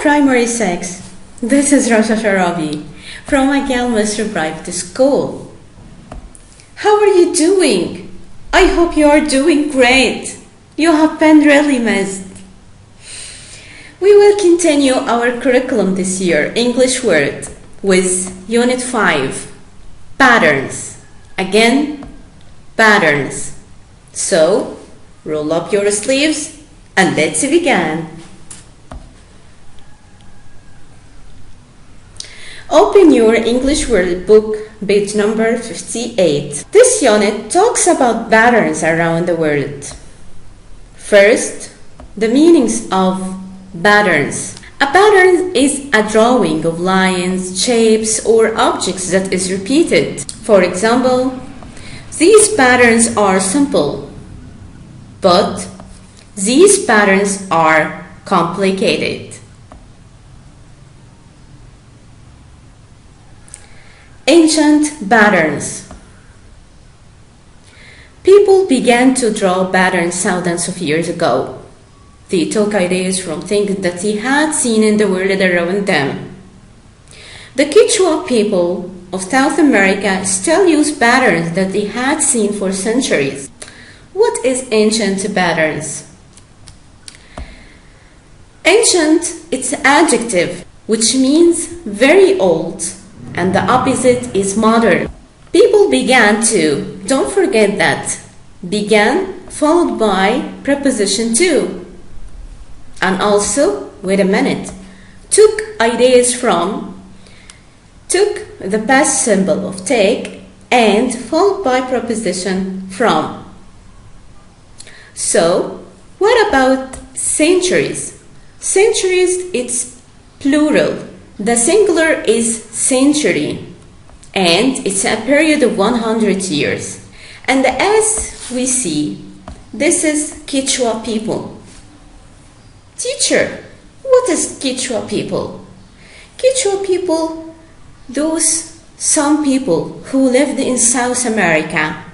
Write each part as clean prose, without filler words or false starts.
Primary 6. This is Rasha Sharabi from Agal Mr. Private School. How are you doing? I hope you are doing great. You have been really missed. We will continue our curriculum this year, English word, with Unit 5, patterns. Again, patterns. So, roll up your sleeves and let's begin. Open your English word book, page number 58. This unit talks about patterns around the world. First, the meanings of patterns. A pattern is a drawing of lines, shapes, or objects that is repeated. For example, these patterns are simple, but these patterns are complicated. Ancient patterns. People began to draw patterns thousands of years ago. They took ideas from things that they had seen in the world around them. The Quechua people of South America still use patterns that they had seen for centuries. What is ancient patterns? Ancient, it's an adjective, which means very old, and the opposite is modern. People began to, don't forget that, began followed by preposition to. And also, wait a minute, took ideas from, took the past symbol of take, and followed by preposition from. So, what about centuries? Centuries, it's plural. The singular is century, and it's a period of 100 years. And as we see, this is Quechua people. Teacher, what is Quechua people? Quechua people, some people who lived in South America.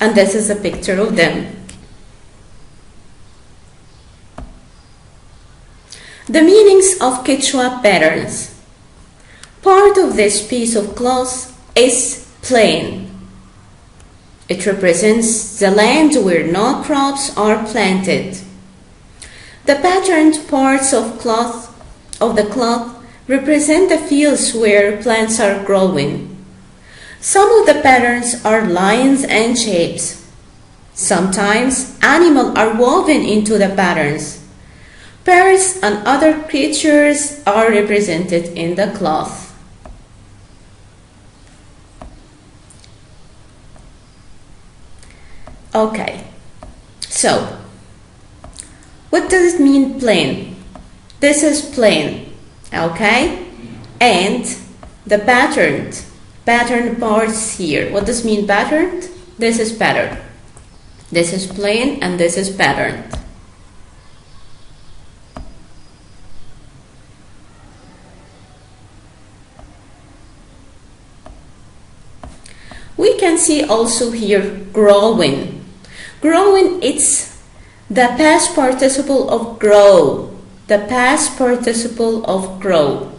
And this is a picture of them. The meanings of Quechua patterns. Part of this piece of cloth is plain. It represents the land where no crops are planted. The patterned parts of the cloth represent the fields where plants are growing. Some of the patterns are lines and shapes. Sometimes animals are woven into the patterns. Birds and other creatures are represented in the cloth. Okay, so what does it mean plain? This is plain, okay? And the patterned parts here. What does mean patterned? This is pattern. This is plain and this is patterned. We can see also here growing. Growing, it's the past participle of grow. The past participle of grow.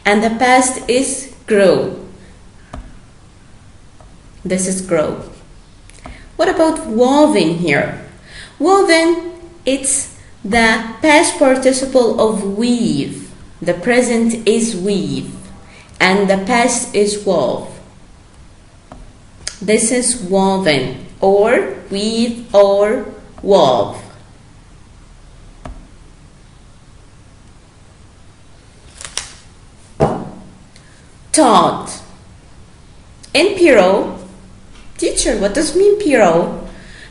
And the past is grow. This is grow. What about woven here? Woven, it's the past participle of weave. The present is weave. And the past is wove. This is woven, or weave, or wove. Taught. In Peru, teacher, what does mean Peru?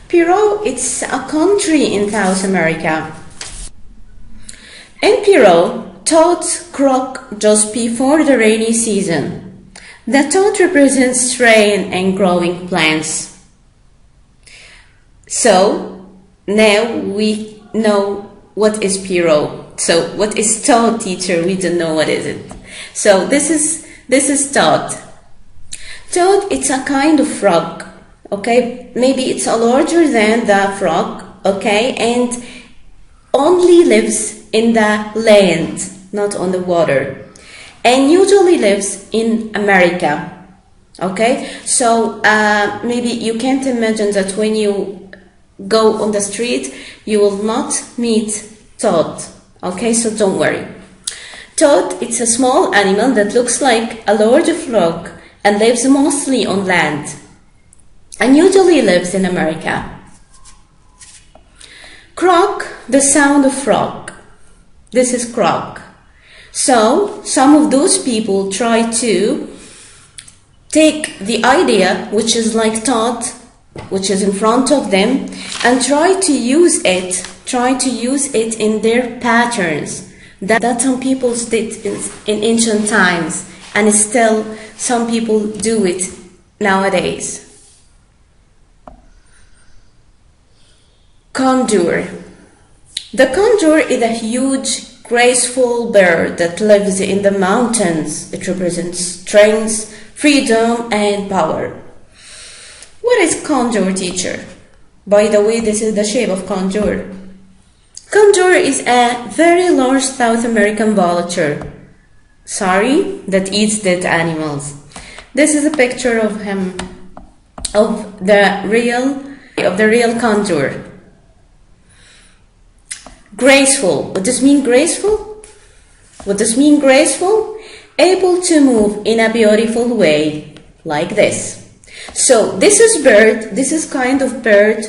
Peru, it's a country in South America. In Peru, toads croak just before the rainy season. The toad represents rain and growing plants. So, now we know what is Piro. So, what is toad, teacher? We don't know what is it. So, this is toad. Toad, it's a kind of frog. Okay, maybe it's a larger than the frog. Okay, and only lives in the land, not on the water, and usually lives in America. Okay, so maybe you can't imagine that when you go on the street, you will not meet toad. Okay, so don't worry. Toad, it's a small animal that looks like a large frog and lives mostly on land and usually lives in America. Croak, the sound of frog. This is croak. So some of those people try to take the idea, which is like toad, which is in front of them, and try to use it in their patterns that some people did in ancient times, and still some people do it nowadays. Condor. The condor is a huge, graceful bird that lives in the mountains. It represents strength, freedom, and power. What is condor, teacher? By the way, this is the shape of condor. Condor is a very large South American vulture. That eats dead animals. This is a picture of him, of the real condor. Graceful. What does mean graceful? What does mean graceful? Able to move in a beautiful way, like this. So this is kind of bird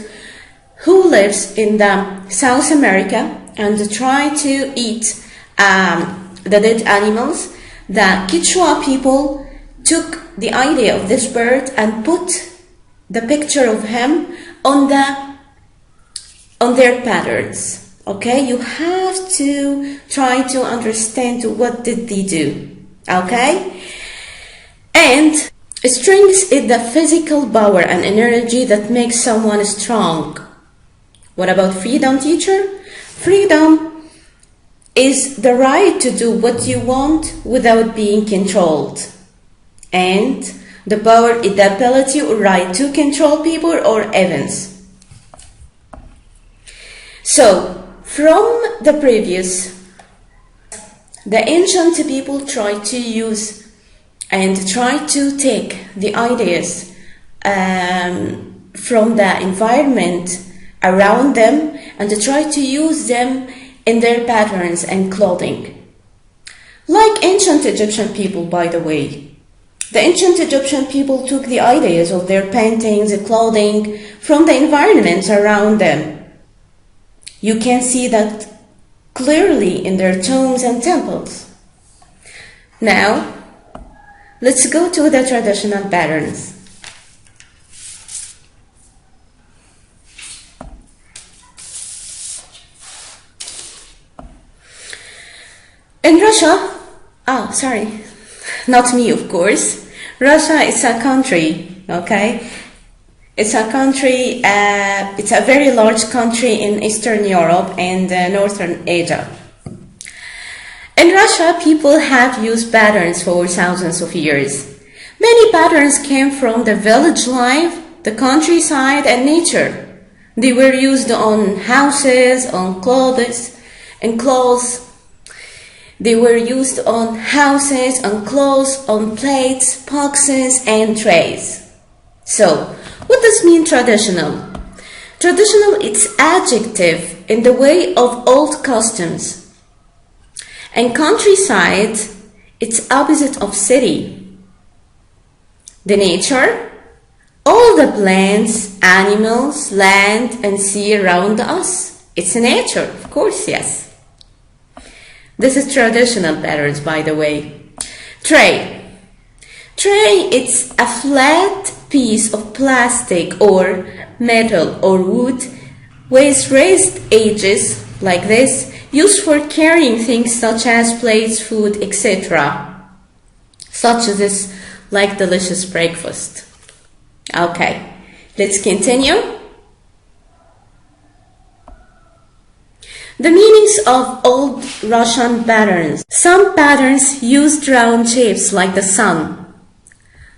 who lives in the South America and try to eat the dead animals. The Quechua people took the idea of this bird and put the picture of him on their patterns. Okay, you have to try to understand what did they do. Okay, and strength is the physical power and energy that makes someone strong. What about freedom, teacher? Freedom is the right to do what you want without being controlled. And the power is the ability or right to control people or events. So, from the previous, the ancient people tried to use and try to take the ideas from the environment around them and to try to use them in their patterns and clothing. Like ancient Egyptian people, by the way. The ancient Egyptian people took the ideas of their paintings and clothing from the environment around them. You can see that clearly in their tombs and temples. Now, let's go to the traditional patterns. In Russia, not me, of course. Russia is a country, okay? It's a country, it's a very large country in Eastern Europe and Northern Asia. In Russia, people have used patterns for thousands of years. Many patterns came from the village life, the countryside, and nature. They were used on houses, on clothes, and clothes. They were used on houses, on clothes, on plates, boxes, and trays. So, what does mean traditional? Traditional, it's adjective in the way of old customs. And countryside, it's opposite of city. The nature, all the plants, animals, land, and sea around us. It's nature, of course, yes. This is traditional patterns, by the way. Tray. Tray, it's a flat piece of plastic or metal or wood with raised edges like this, used for carrying things such as plates, food, etc. Such as this, like delicious breakfast. Okay, let's continue. The meanings of old Russian patterns. Some patterns used round shapes like the sun.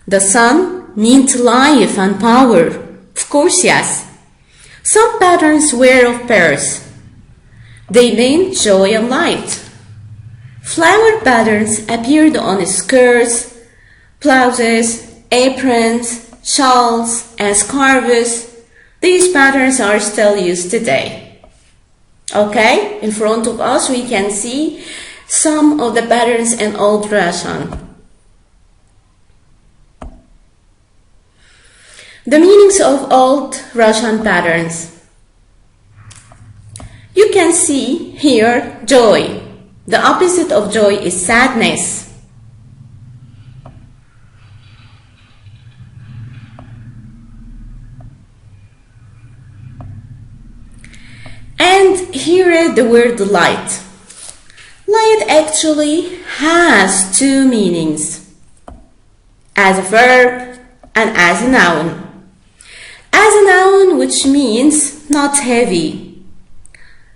The sun meant life and power. Of course, yes. Some patterns were of pears. They mean joy and light. Flower patterns appeared on skirts, blouses, aprons, shawls, and scarves. These patterns are still used today. Okay, in front of us we can see some of the patterns in Old Russian. The meanings of Old Russian patterns. You can see here joy. The opposite of joy is sadness. And here is the word light. Light actually has two meanings, as a verb and as a noun. As a noun, which means not heavy.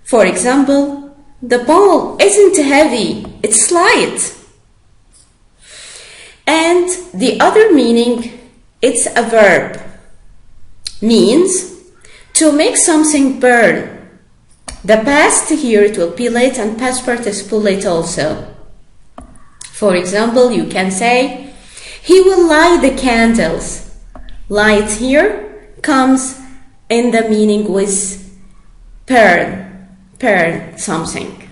For example, the ball isn't heavy, it's light. And the other meaning, it's a verb. Means to make something burn. The past here it will be lit and past participle lit also. For example, you can say, he will light the candles. Light here comes in the meaning with burn something.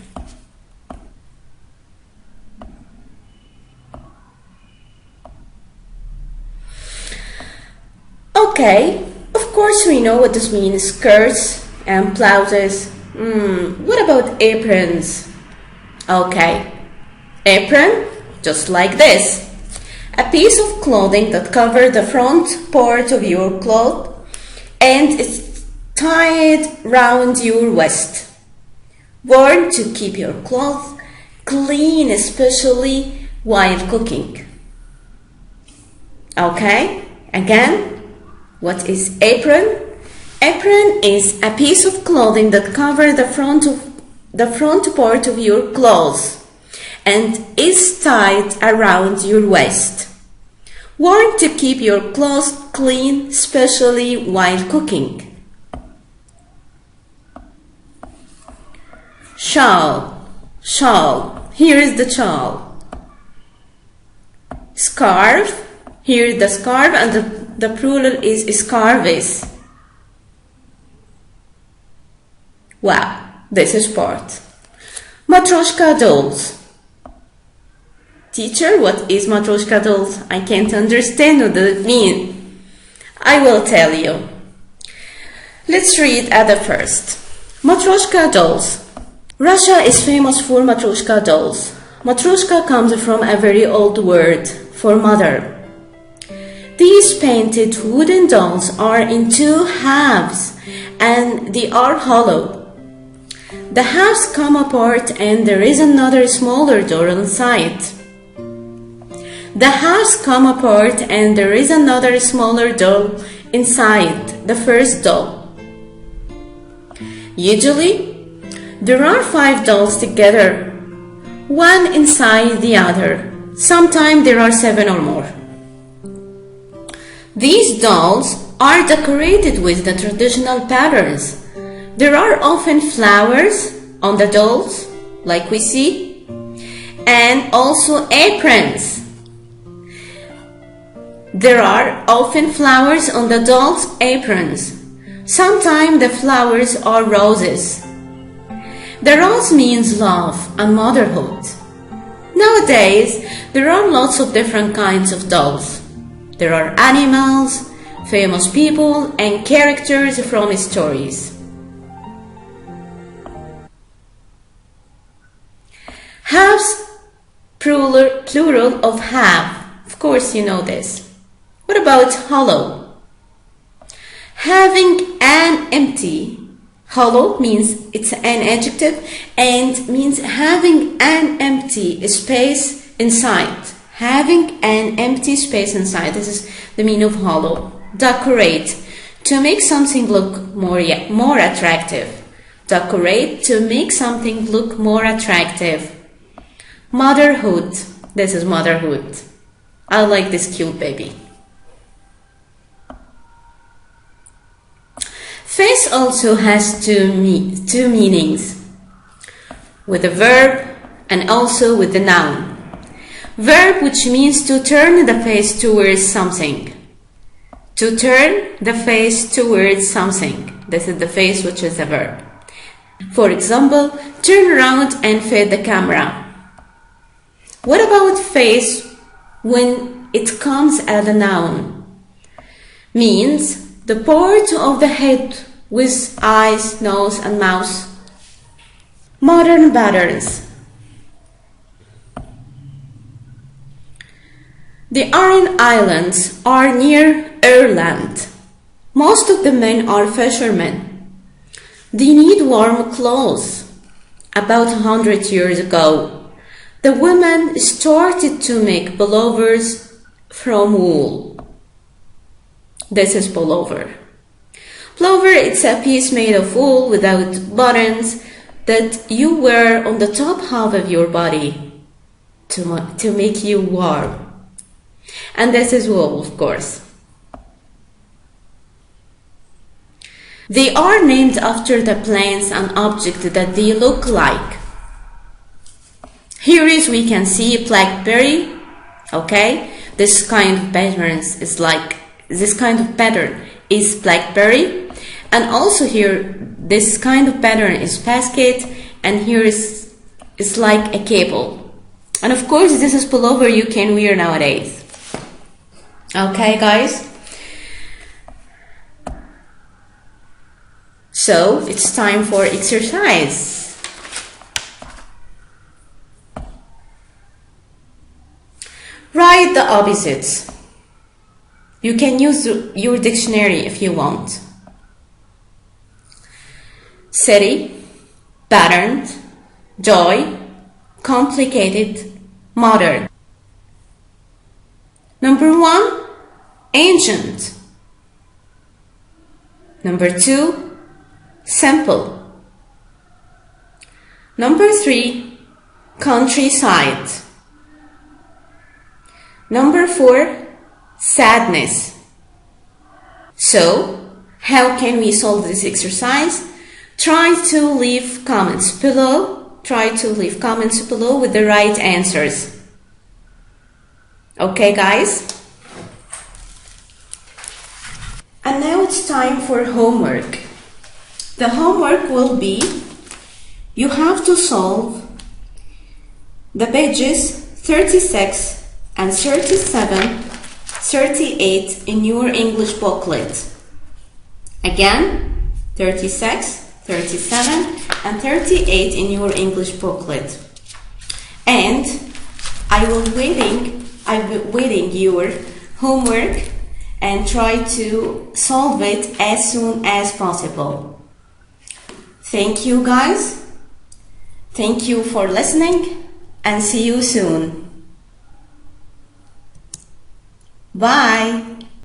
Okay, of course we know what this means, skirts and blouses. What about aprons? Okay, apron, just like this. A piece of clothing that covers the front part of your cloth and it's tied round your waist. Worn to keep your clothes clean, especially while cooking. Okay, again, what is apron? Apron is a piece of clothing that covers the front part of your clothes and is tied around your waist. Worn to keep your clothes clean, especially while cooking. Shawl, shawl, here is the shawl. Scarf, here is the scarf and the plural is scarves. Wow, this is part. Matryoshka dolls. Teacher, what is Matryoshka dolls? I can't understand what does it mean. I will tell you. Let's read at the first. Matryoshka dolls. Russia is famous for Matryoshka dolls. Matryoshka comes from a very old word for mother. These painted wooden dolls are in two halves and they are hollow. The halves come apart and there is another smaller doll inside. The halves come apart and there is another smaller doll inside the first doll. Usually, there are 5 dolls together, one inside the other. Sometimes there are 7 or more. These dolls are decorated with the traditional patterns. There are often flowers on the dolls, like we see, and also aprons. There are often flowers on the dolls' aprons. Sometimes the flowers are roses. The rose means love and motherhood. Nowadays, there are lots of different kinds of dolls. There are animals, famous people, and characters from stories. Halves, plural of half. Of course you know this. What about hollow? Having an empty. Hollow means it's an adjective and means having an empty space inside. Having an empty space inside. This is the meaning of hollow. Decorate. To make something look more attractive. Decorate to make something look more attractive. Motherhood. This is motherhood. I like this cute baby. Face also has two meanings. with the verb and also with the noun. Verb, which means to turn the face towards something. To turn the face towards something. This is the face, which is the verb. For example, turn around and face the camera. What about face when it comes as a noun? Means the part of the head with eyes, nose, and mouth. Modern patterns. The Aran Islands are near Ireland. Most of the men are fishermen. They need warm clothes. About 100 years ago, the women started to make pullovers from wool. This is pullover. Pullover, it's a piece made of wool without buttons that you wear on the top half of your body to make you warm. And this is wool, of course. They are named after the plants and objects that they look like. Here is we can see blackberry. Okay, this kind of pattern is blackberry, and also here this kind of pattern is basket, and here is like a cable. And of course, this is pullover you can wear nowadays. Okay, guys. So it's time for exercise. Write the opposites. You can use your dictionary if you want. City, patterned, joy, complicated, modern. Number 1, ancient. Number 2, simple. Number 3, countryside. Number 4, sadness. So, how can we solve this exercise? Try to leave comments below. With the right answers. Okay, guys? And now it's time for homework. The homework will be, you have to solve the pages 36 and 37, 38 in your English booklet. Again, 36, 37, and 38 in your English booklet. And I will waiting your homework and try to solve it as soon as possible. Thank you, guys. Thank you for listening, and see you soon. Bye.